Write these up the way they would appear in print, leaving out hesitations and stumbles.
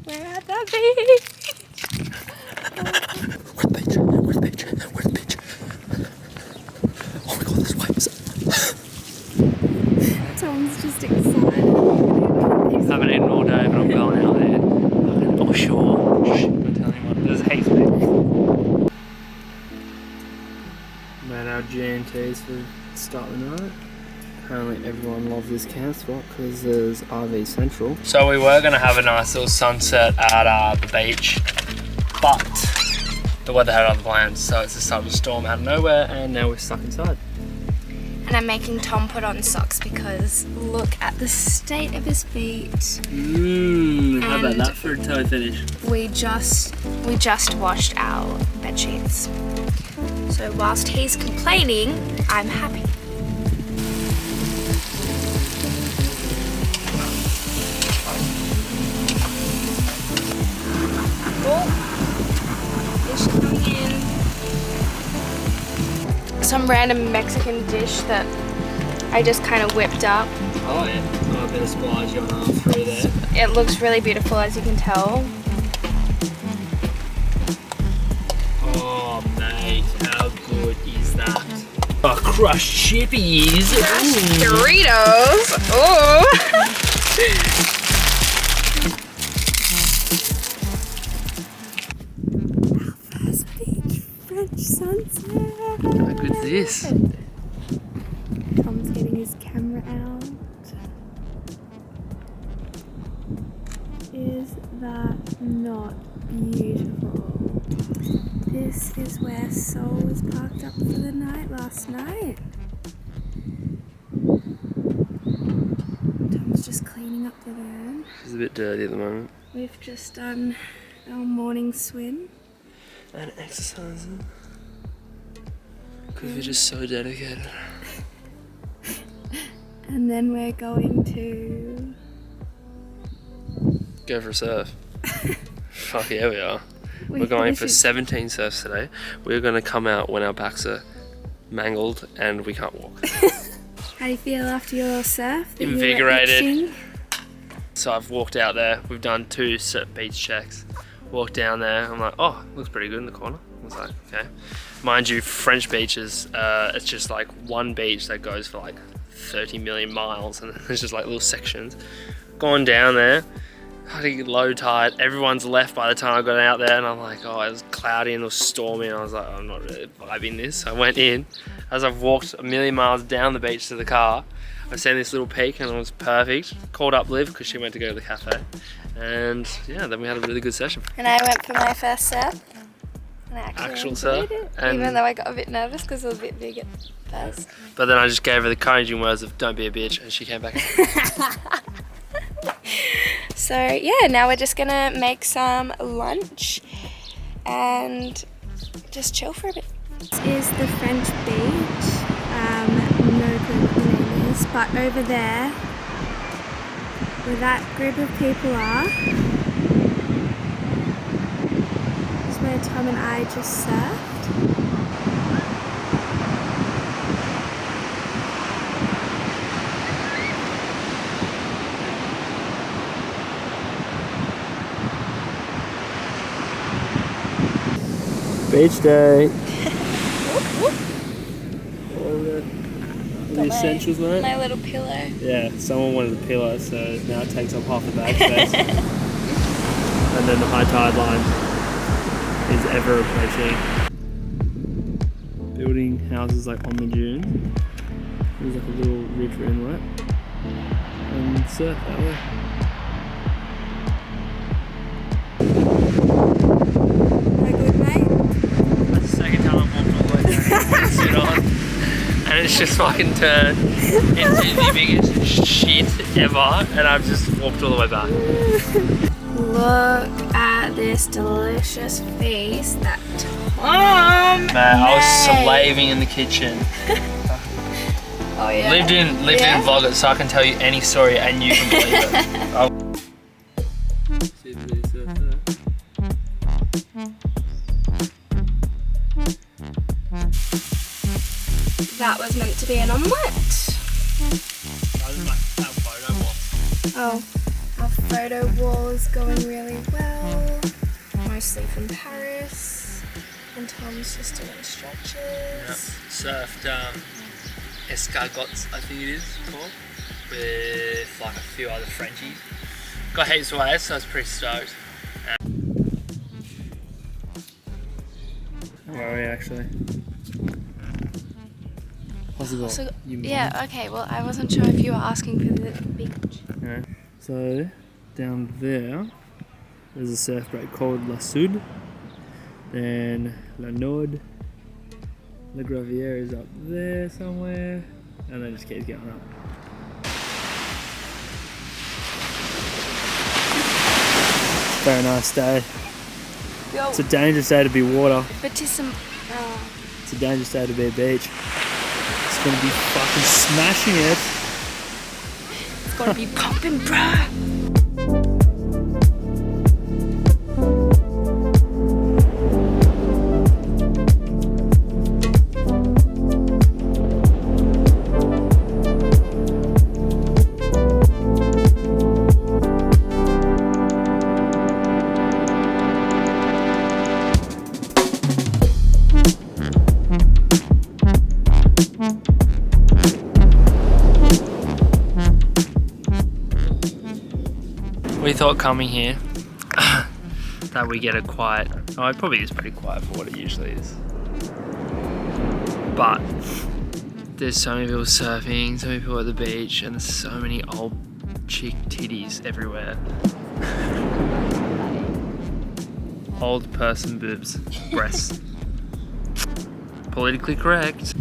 We're at the beach. Where's the beach? Where's the beach? Oh my god, there's waves. Tom's just excited. Haven't eaten all day, but I'm going out there. Oh sure. Shh, don't tell anyone. There's heaps of people. Made our G&Ts for the start of the night. Apparently everyone loves this camp spot because there's RV Central. So we were going to have a nice little sunset at the beach, but the weather had other plans, so it's just started to storm out of nowhere and now we're stuck inside. And I'm making Tom put on socks because look at the state of his feet. How about that for a toe finish? We just washed our bed sheets. So whilst he's complaining, I'm happy. Oh, dish coming in. Some random Mexican dish that I just kind of whipped up. Oh yeah, oh, a bit of splodge going on through there. It looks really beautiful, as you can tell. Oh mate, how good is that? Oh, crushed chippies! Crushed Doritos! Oh! First beach French sunset! How good's this? Tom's getting his camera out. Is that not beautiful? This is where Sol was parked up for the night last night. Tom's just cleaning up the van. It's a bit dirty at the moment. We've just done our morning swim. And exercising. Because we're just so dedicated. And then we're going to go for a surf. Fuck yeah, we are. We're going for 17 surfs today. We're going to come out when our backs are mangled and we can't walk. How do you feel after your surf? Invigorated. So I've walked out there. We've done 2 beach checks. Walked down there. I'm like, oh, looks pretty good in the corner. I was like, okay. Mind you, French beaches, it's just like one beach that goes for like 30 million miles and there's just like little sections. Gone down there. I think low tide, everyone's left by the time I got out there and I'm like, oh, it was cloudy and it was stormy and I was like, I'm not really vibing this. So I went in. As I've walked a million miles down the beach to the car, I seen this little peak and it was perfect. Called up Liv because she went to go to the cafe. And yeah, then we had a really good session. And I went for my first surf. And I actually surf. it, even though I got a bit nervous because it was a bit big at first. But then I just gave her the encouraging words of don't be a bitch and she came back. So yeah, now we're just gonna make some lunch and just chill for a bit. This is the French beach. No clue what the name is, but over there, where that group of people are, is where Tom and I just surfed. Beach day. All the essentials, mate. My little pillow. Yeah, someone wanted a pillow, so now it takes up half the bag space. And then the high tide line is ever approaching. Building houses like on the dune. There's like a little river inlet. And surf that way. And it's just fucking turned into the biggest shit ever and I've just walked all the way back. Look at this delicious feast that Tom made. I was slaving in the kitchen. Oh yeah. Lived in vlog it so I can tell you any story and you can believe it. That was meant to be an omelette. That was my photo box. Oh, our photo wall is going really well. Mostly from Paris. And Tom's just doing stretches. Yep. Surfed escargots, I think it is called, with like a few other Frenchies. Got heaps of waves, so I was pretty stoked. Where are we actually? Hossegor. Yeah, okay, well I wasn't sure if you were asking for the beach. Yeah. So, down there's a surf break called La Sud. Then La Nord. La Gravière is up there somewhere. And then just keeps going up. Very nice day. Yo. It's a dangerous day to be water. It's a dangerous day to be a beach. It's gonna be fucking smashing it. It's gonna be popping, bruh. We thought coming here that we get a quiet, oh it probably is pretty quiet for what it usually is, but there's so many people surfing, so many people at the beach, and there's so many old chick titties everywhere. Old person boobs, breasts. Politically correct.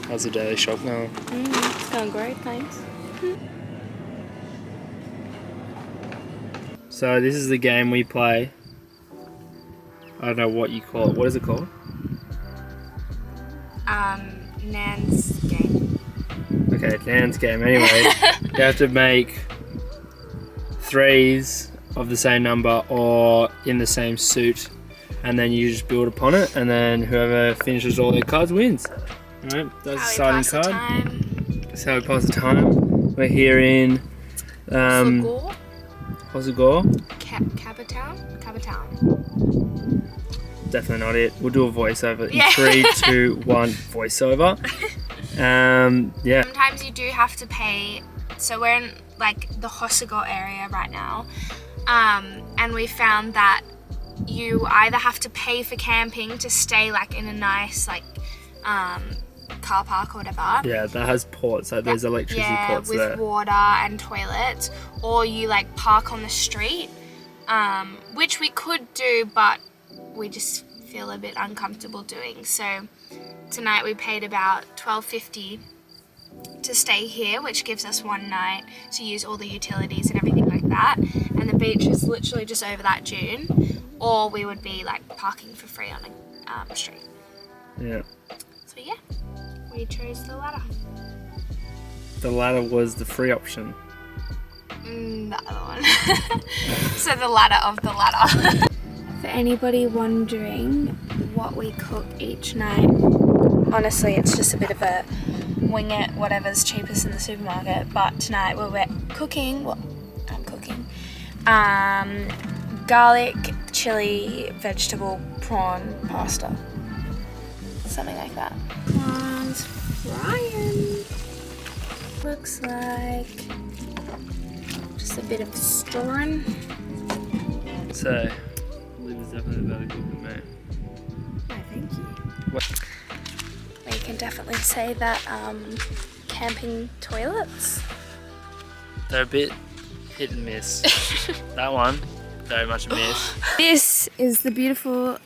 How's the daily shop going? It's going great, thanks. So this is the game we play. I don't know what you call it. What is it called? Nan's game. Okay, Nan's game. Anyway, you have to make threes of the same number or in the same suit, and then you just build upon it, and then whoever finishes all their cards wins. Alright, that's the starting card. That's how we pass the time. We're here in Hossegor. Cabatown. Definitely not it. We'll do a voiceover. In 3, 2, 1, voiceover. Yeah. Sometimes you do have to pay. So we're in like the Hossegor area right now, and we found that you either have to pay for camping to stay like in a nice like car park or whatever. Yeah, that has ports. Like there's electricity ports there. With water and toilets, or you like park on the street, which we could do, but we just feel a bit uncomfortable doing. So tonight we paid about $12.50 to stay here, which gives us one night to use all the utilities and everything like that. And the beach is literally just over that dune, or we would be like parking for free on a street. Yeah. So yeah, we chose the latter. The latter was the free option. The other one. So the ladder of the ladder. For anybody wondering what we cook each night, honestly it's just a bit of a wing it, whatever's cheapest in the supermarket, but tonight we're cooking, well I'm cooking, garlic, chili, vegetable, prawn, pasta. Something like that. Prawn's frying. Looks like just a bit of stirring. So, Liv is definitely better cook than me. Oh, thank you. We can definitely say that camping toilets. They're a bit hit and miss. That one, very much a miss. This is the beautiful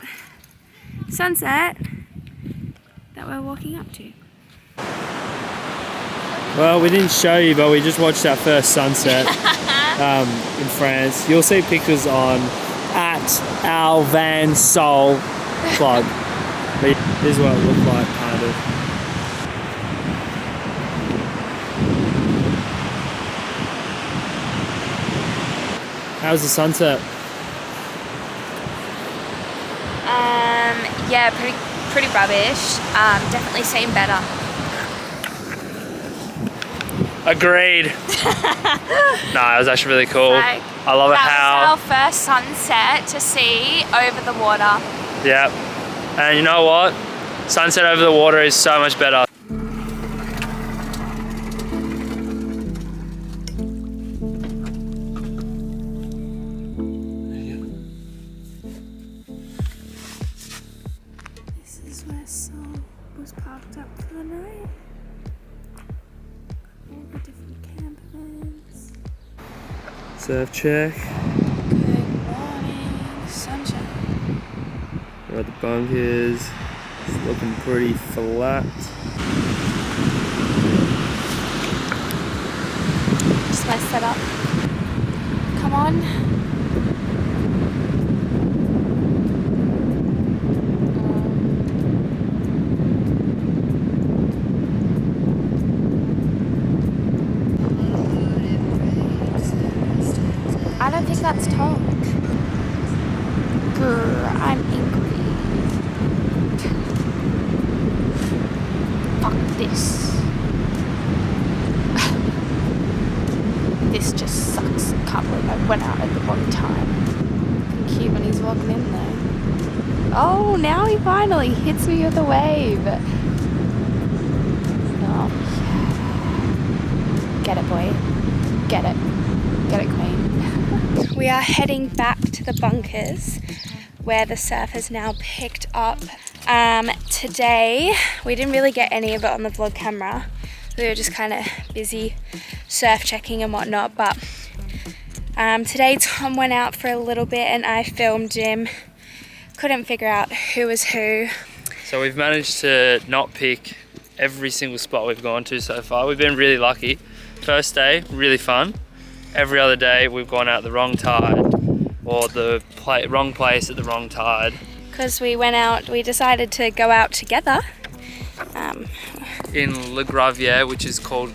sunset that we're walking up to. Well, we didn't show you, but we just watched our first sunset in France. You'll see pictures on @our Van Soul blog. This is what it looked like, kind of. How's the sunset? Yeah, pretty rubbish. Definitely seen better. Agreed. Nah, it was actually really cool. Like, I love it that how... was our first sunset to see over the water. Yeah. And you know what? Sunset over the water is so much better. This is where Sol was parked up for the night. All the different campers. Surf check. Good morning, sunshine. Where the bunk is. It's looking pretty flat. Just my setup. Come on. I don't think that's talk. Grr, I'm angry. Fuck this. This just sucks. Can't believe I went out at the wrong time. Cute when he's walking in there. Oh, now he finally hits me with a wave. Oh, yeah. Get it, boy. Get it. Get it, queen. We are heading back to the bunkers where the surf has now picked up. Today, we didn't really get any of it on the vlog camera. We were just kind of busy surf checking and whatnot, but today Tom went out for a little bit and I filmed him. Couldn't figure out who was who. So we've managed to not pick every single spot we've gone to so far. We've been really lucky. First day, really fun. Every other day we've gone out the wrong tide or the wrong place at the wrong tide. Because we went out, we decided to go out together. In Le Gravier, which is called,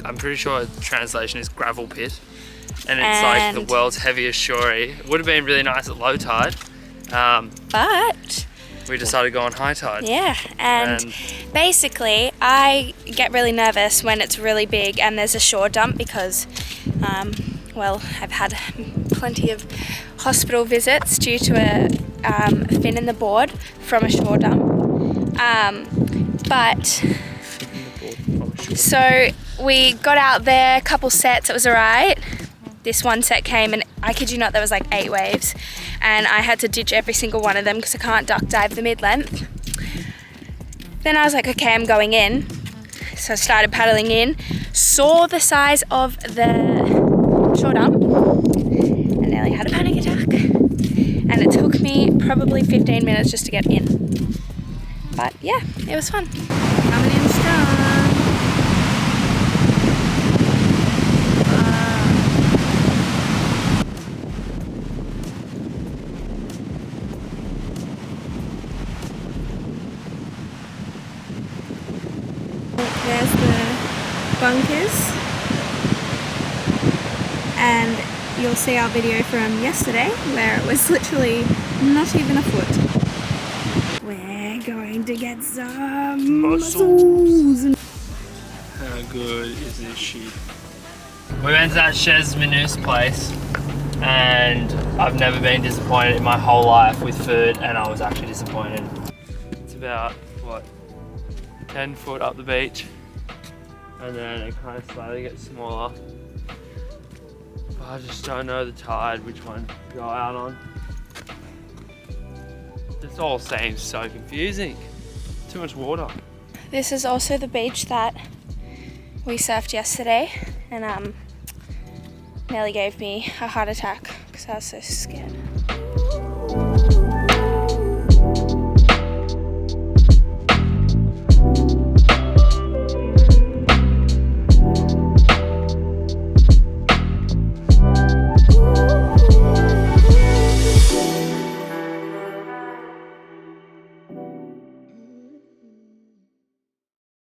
I'm pretty sure the translation is gravel pit. And it's like the world's heaviest shory. It would have been really nice at low tide. But we decided to go on high tide. yeah, and basically I get really nervous when it's really big and there's a shore dump because well, I've had plenty of hospital visits due to a fin in the board from a shore dump. So we got out there, a couple sets, it was alright. This one set came and I kid you not, there was like 8 waves and I had to ditch every single one of them because I can't duck dive the mid-length. Then I was like, okay, I'm going in. So I started paddling in, saw the size of the shore dump and nearly had a panic attack. And it took me probably 15 minutes just to get in. But yeah, it was fun. Coming in strong. There's the bunkers, and you'll see our video from yesterday where it was literally not even a foot. We're going to get some mussels. How good is this shit? We went to that Chez Minus place and I've never been disappointed in my whole life with food, and I was actually disappointed. It's about, what, 10 foot up the beach, and then it kind of slowly gets smaller. But I just don't know the tide, which one to go out on. This all seems so confusing. Too much water. This is also the beach that we surfed yesterday, and Nelly gave me a heart attack because I was so scared.